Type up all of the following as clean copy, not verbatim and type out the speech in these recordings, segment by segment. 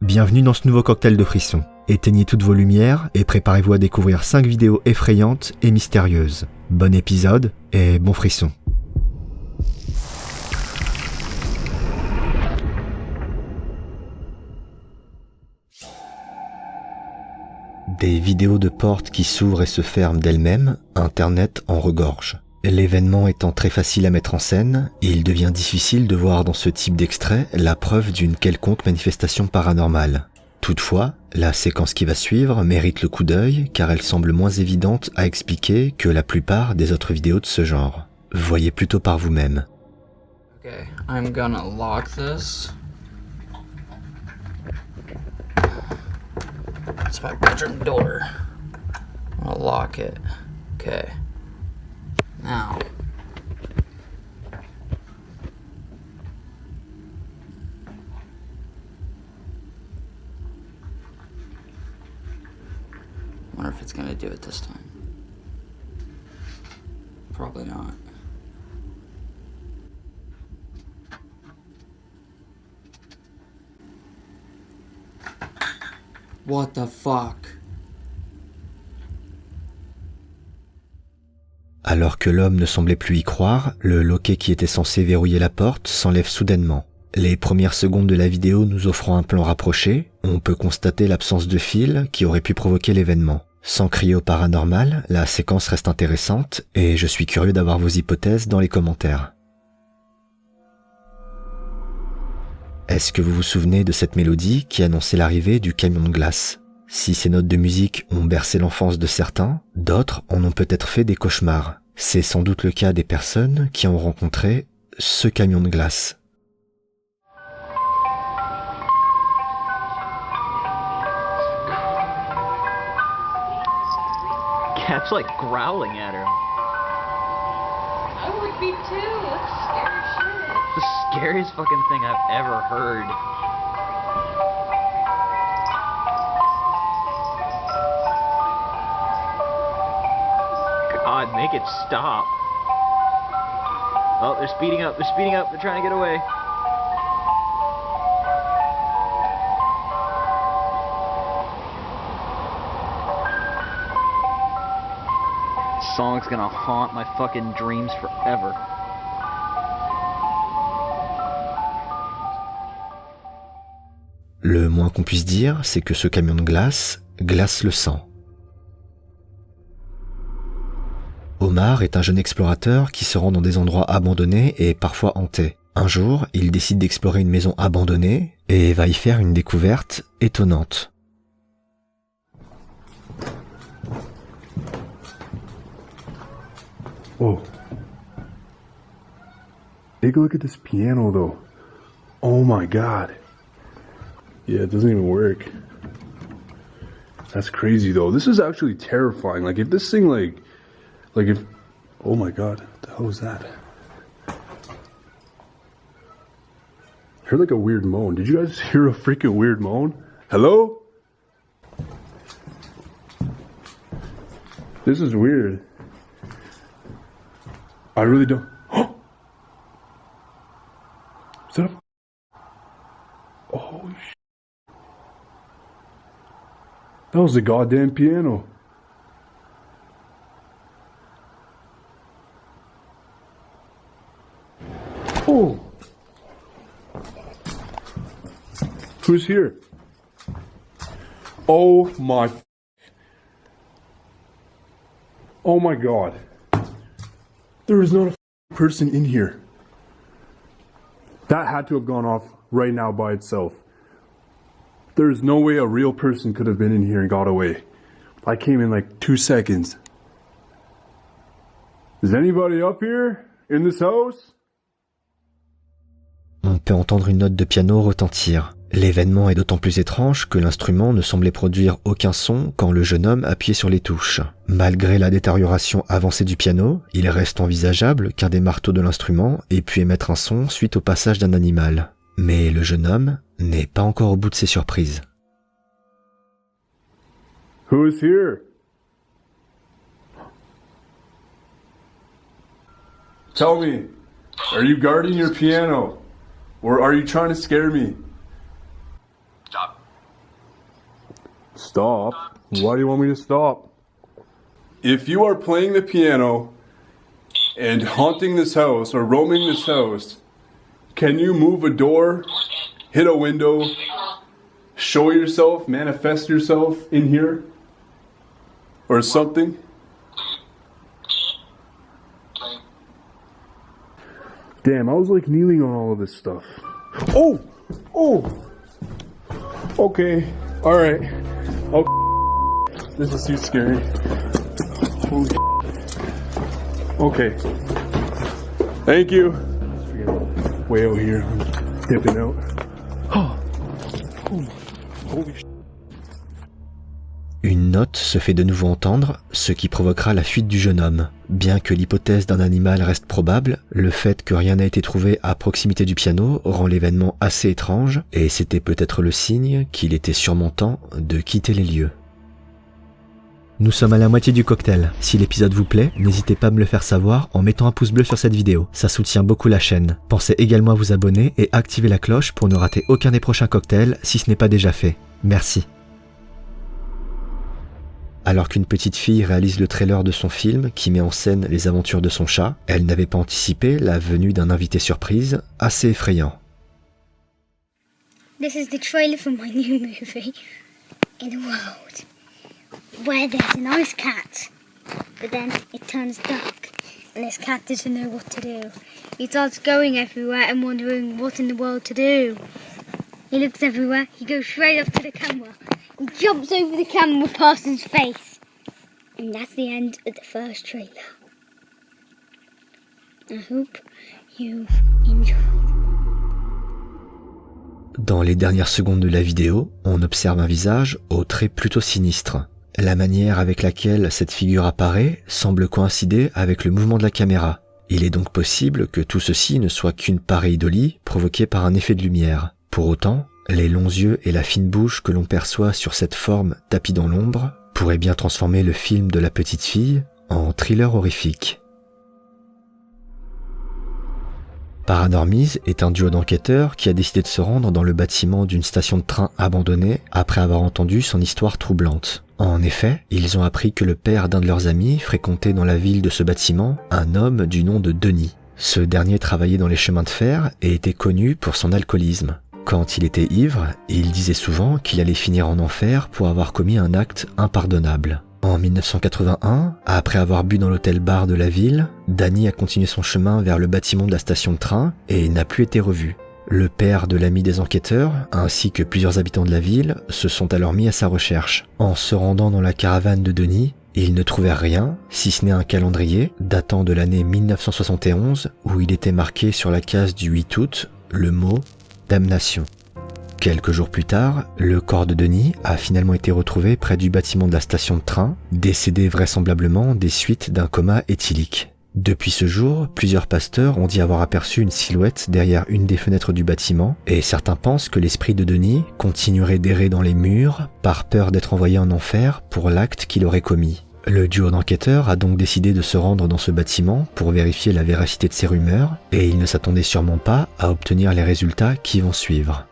Bienvenue dans ce nouveau cocktail de frissons. Éteignez toutes vos lumières et préparez-vous à découvrir 5 vidéos effrayantes et mystérieuses. Bon épisode et bon frisson. Des vidéos de portes qui s'ouvrent et se ferment d'elles-mêmes, Internet en regorge. L'événement étant très facile à mettre en scène, il devient difficile de voir dans ce type d'extrait la preuve d'une quelconque manifestation paranormale. Toutefois, la séquence qui va suivre mérite le coup d'œil car elle semble moins évidente à expliquer que la plupart des autres vidéos de ce genre. Voyez plutôt par vous-même. Okay, I'm gonna lock this. It's my bedroom door. I'm gonna lock it. Okay. Now. Wonder if it's gonna do it this time. Probably not. What the fuck? Alors que l'homme ne semblait plus y croire, le loquet qui était censé verrouiller la porte s'enlève soudainement. Les premières secondes de la vidéo nous offrant un plan rapproché, on peut constater l'absence de fil qui aurait pu provoquer l'événement. Sans crier au paranormal, la séquence reste intéressante et je suis curieux d'avoir vos hypothèses dans les commentaires. Est-ce que vous vous souvenez de cette mélodie qui annonçait l'arrivée du camion de glace ? Si ces notes de musique ont bercé l'enfance de certains, d'autres en ont peut-être fait des cauchemars. C'est sans doute le cas des personnes qui ont rencontré ce camion de glace. Cat's like growling at her. I would be too. That's scary shit. The scariest fucking thing I've ever heard. God, make it stop. Oh, they're speeding up, they're trying to get away. This song's gonna haunt my fucking dreams forever. Le moins qu'on puisse dire, c'est que ce camion de glace glace le sang. Omar est un jeune explorateur qui se rend dans des endroits abandonnés et parfois hantés. Un jour, il décide d'explorer une maison abandonnée et va y faire une découverte étonnante. Whoa. Take a look at this piano though. Oh my god. Yeah, it doesn't even work. That's crazy though. This is actually terrifying. Like if this thing like if, oh my god, what the hell was that? I heard like a weird moan. Did you guys hear a freaking weird moan? Hello? This is weird. I really don't. Is that a... Oh shit. That was the goddamn piano. Oh! Who's here? Oh my... Oh my god. There is not a person in here. That had to have gone off right now by itself. There is no way a real person could have been in here and got away. I came in like 2 seconds. Is anybody up here in this house? On peut entendre une note de piano retentir. L'événement est d'autant plus étrange que l'instrument ne semblait produire aucun son quand le jeune homme appuyait sur les touches. Malgré la détérioration avancée du piano, il reste envisageable qu'un des marteaux de l'instrument ait pu émettre un son suite au passage d'un animal. Mais le jeune homme n'est pas encore au bout de ses surprises. Who's here? Tell me, are you guarding your piano? Or are you trying to scare me? Stop. Stop? Why do you want me to stop? If you are playing the piano and haunting this house or roaming this house, can you move a door, hit a window, show yourself, manifest yourself in here? Or something? Damn, I was like kneeling on all of this stuff. Oh! Oh! Okay. Alright. Oh, this is too scary. Holy okay. Thank you. Way out here. I'm dipping out. Holy shit. Une note se fait de nouveau entendre, ce qui provoquera la fuite du jeune homme. Bien que l'hypothèse d'un animal reste probable, le fait que rien n'a été trouvé à proximité du piano rend l'événement assez étrange, et c'était peut-être le signe qu'il était sûrement temps de quitter les lieux. Nous sommes à la moitié du cocktail. Si l'épisode vous plaît, n'hésitez pas à me le faire savoir en mettant un pouce bleu sur cette vidéo. Ça soutient beaucoup la chaîne. Pensez également à vous abonner et activer la cloche pour ne rater aucun des prochains cocktails si ce n'est pas déjà fait. Merci. Alors qu'une petite fille réalise le trailer de son film qui met en scène les aventures de son chat, elle n'avait pas anticipé la venue d'un invité surprise assez effrayant. This is the trailer for my new movie, In a World where there's a nice cat, but then it turns dark, and this cat doesn't know what to do. He starts going everywhere and wondering what in the world to do. He looks everywhere, he goes straight up to the camera, he jumps over the camera past his face. And that's the end of the first trailer. I hope you've enjoyed. Dans les dernières secondes de la vidéo, on observe un visage aux traits plutôt sinistres. La manière avec laquelle cette figure apparaît semble coïncider avec le mouvement de la caméra. Il est donc possible que tout ceci ne soit qu'une pareidolie provoquée par un effet de lumière. Pour autant, les longs yeux et la fine bouche que l'on perçoit sur cette forme tapie dans l'ombre pourraient bien transformer le film de la petite fille en thriller horrifique. Paranormise est un duo d'enquêteurs qui a décidé de se rendre dans le bâtiment d'une station de train abandonnée après avoir entendu son histoire troublante. En effet, ils ont appris que le père d'un de leurs amis fréquentait dans la ville de ce bâtiment un homme du nom de Denis. Ce dernier travaillait dans les chemins de fer et était connu pour son alcoolisme. Quand il était ivre, il disait souvent qu'il allait finir en enfer pour avoir commis un acte impardonnable. En 1981, après avoir bu dans l'hôtel-bar de la ville, Danny a continué son chemin vers le bâtiment de la station de train et n'a plus été revu. Le père de l'ami des enquêteurs, ainsi que plusieurs habitants de la ville, se sont alors mis à sa recherche. En se rendant dans la caravane de Denis, ils ne trouvèrent rien, si ce n'est un calendrier datant de l'année 1971 où il était marqué sur la case du 8 août le mot « damnation ». Quelques jours plus tard, le corps de Denis a finalement été retrouvé près du bâtiment de la station de train, décédé vraisemblablement des suites d'un coma éthylique. Depuis ce jour, plusieurs pasteurs ont dit avoir aperçu une silhouette derrière une des fenêtres du bâtiment, et certains pensent que l'esprit de Denis continuerait d'errer dans les murs par peur d'être envoyé en enfer pour l'acte qu'il aurait commis. Le duo d'enquêteurs a donc décidé de se rendre dans ce bâtiment pour vérifier la véracité de ces rumeurs, et ils ne s'attendaient sûrement pas à obtenir les résultats qui vont suivre.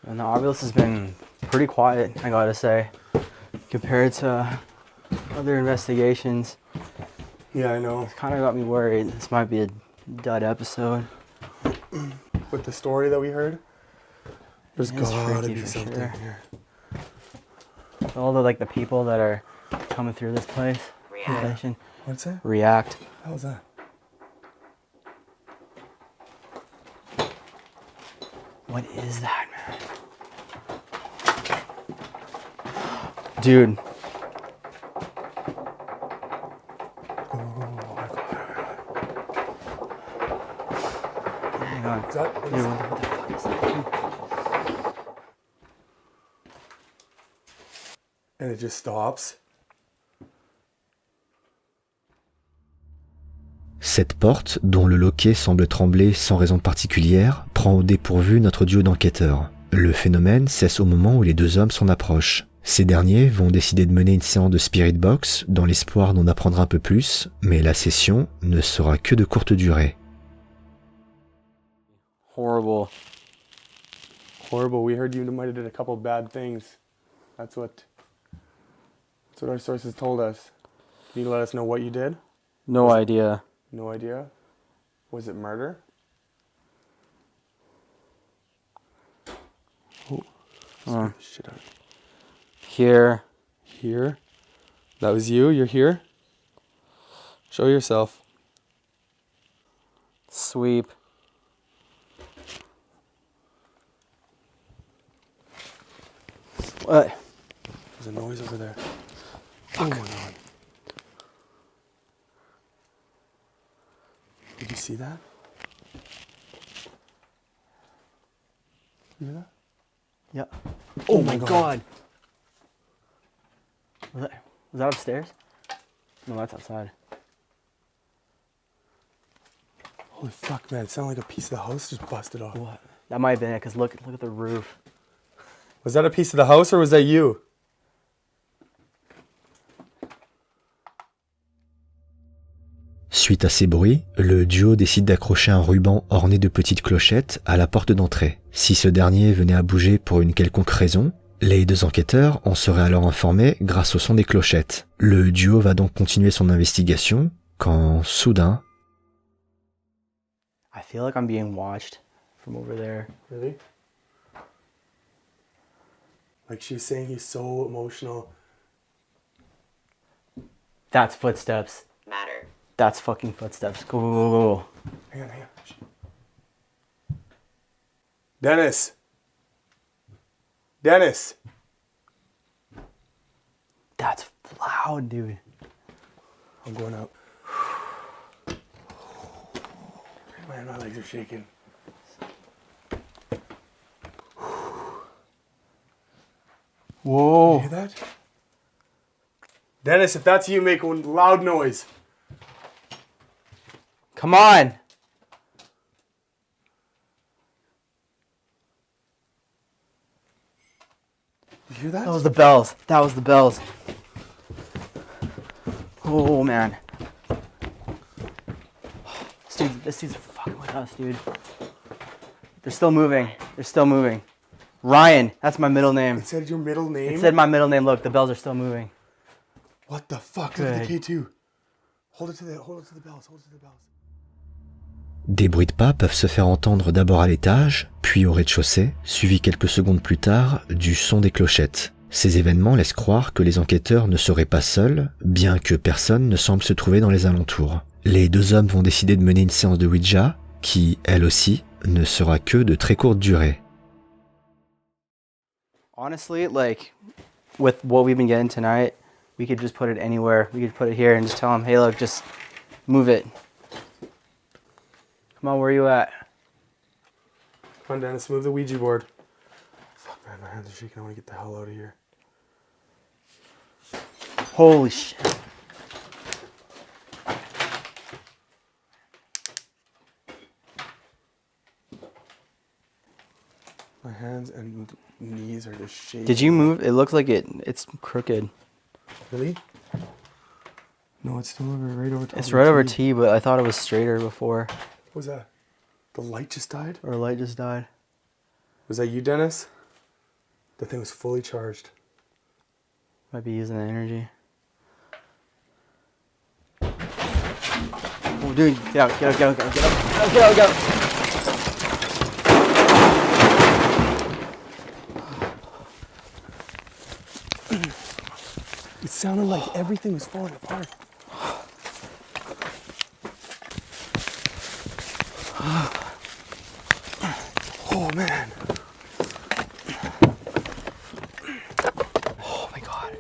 And the Ovilus has been pretty quiet, I gotta say, compared to other investigations. Yeah, I know. It's kind of got me worried. This might be a dud episode. With the story that we heard, there's It's gotta freaky be for something sure. here. All the people that are coming through this place. React. What's that? React. How's that? What is that, man? Dude. Hang on. Is that, what Dude, is what the fuck is that? and it just stops. Cette porte, dont le loquet semble trembler sans raison particulière, prend au dépourvu notre duo d'enquêteurs. Le phénomène cesse au moment où les deux hommes s'en approchent. Ces derniers vont décider de mener une séance de Spirit Box dans l'espoir d'en apprendre un peu plus, mais la session ne sera que de courte durée. Horrible. horrible. We heard you might have did a couple bad things. That's what our sources told us. Can you let us know what you did? No idea. No idea. Was it murder? Oh, shit out. Here. Here? That was you? You're here? Show yourself. Sweep. What? There's a noise over there. Oh my god. Did you see that? You hear that? Yeah. Oh my god. Was that upstairs? No, that's outside. Holy fuck, man. It sounded like a piece of the house just busted off. What? That might have been it, because look at the roof. Was that a piece of the house or was that you? Suite à ces bruits, le duo décide d'accrocher un ruban orné de petites clochettes à la porte d'entrée. Si ce dernier venait à bouger pour une quelconque raison, les deux enquêteurs en seraient alors informés grâce au son des clochettes. Le duo va donc continuer son investigation quand, soudain... I feel like I'm being watched from over there. Really? Like she was saying he's so emotional. That's footsteps. Matter. That's fucking footsteps. Go, go, go, go. Hang on. Dennis! Dennis! That's loud, dude. I'm going out. Man, my legs are shaking. Whoa. You hear that? Dennis, if that's you, make a loud noise. Come on. You hear that? That was the bells. That was the bells. Oh, man. This dude's fucking with us, dude. They're still moving. They're still moving. Ryan, that's my middle name. It said your middle name? It said my middle name. Look, the bells are still moving. What the fuck? Look at the Good. K2. Hold it to the bells. Hold it to the bells. Des bruits de pas peuvent se faire entendre d'abord à l'étage, puis au rez-de-chaussée, suivi quelques secondes plus tard du son des clochettes. Ces événements laissent croire que les enquêteurs ne seraient pas seuls, bien que personne ne semble se trouver dans les alentours. Les deux hommes vont décider de mener une séance de Ouija, qui, elle aussi, ne sera que de très courte durée. Honestly, like, with what we've been getting tonight, we could just put it anywhere. We could put it here and just tell them, hey, look, just move it. Come on, where are you at? Come on, Dennis, move the Ouija board. Fuck, man, my hands are shaking. I want to get the hell out of here. Holy shit. My hands and knees are just shaking. Did you move? It looks like it's crooked. Really? No, it's still right over top. It's of the right over tree. T, but I thought it was straighter before. What was that? The light just died? Or a light just died. Was that you, Dennis? The thing was fully charged. Might be using the energy. Oh, dude, get out, get out, get out, get out, get out, get out, get out. It sounded like everything was falling apart. Oh, man. Oh my god.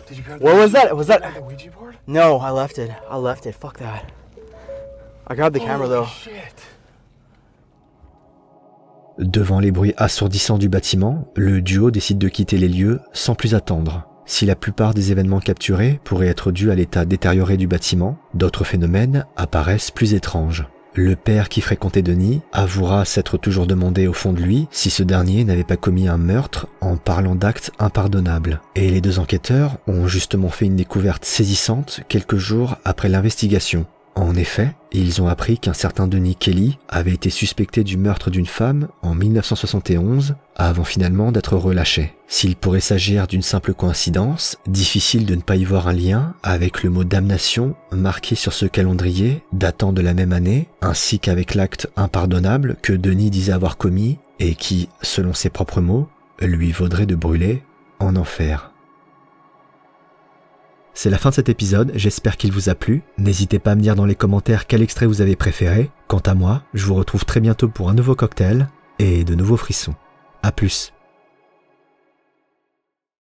Did you grab What was that? Was the that? Ouija board? No, I left it. I left it. Fuck that. I grabbed the camera though. Shit. Devant les bruits assourdissants du bâtiment, le duo décide de quitter les lieux sans plus attendre. Si la plupart des événements capturés pourraient être dus à l'état détérioré du bâtiment, d'autres phénomènes apparaissent plus étranges. Le père qui fréquentait Denis avouera s'être toujours demandé au fond de lui si ce dernier n'avait pas commis un meurtre en parlant d'actes impardonnables. Et les deux enquêteurs ont justement fait une découverte saisissante quelques jours après l'investigation. En effet, ils ont appris qu'un certain Denis Kelly avait été suspecté du meurtre d'une femme en 1971 avant finalement d'être relâché. S'il pourrait s'agir d'une simple coïncidence, difficile de ne pas y voir un lien avec le mot damnation marqué sur ce calendrier datant de la même année, ainsi qu'avec l'acte impardonnable que Denis disait avoir commis et qui, selon ses propres mots, lui vaudrait de brûler en enfer. C'est la fin de cet épisode, j'espère qu'il vous a plu. N'hésitez pas à me dire dans les commentaires quel extrait vous avez préféré. Quant à moi, je vous retrouve très bientôt pour un nouveau cocktail et de nouveaux frissons. À plus.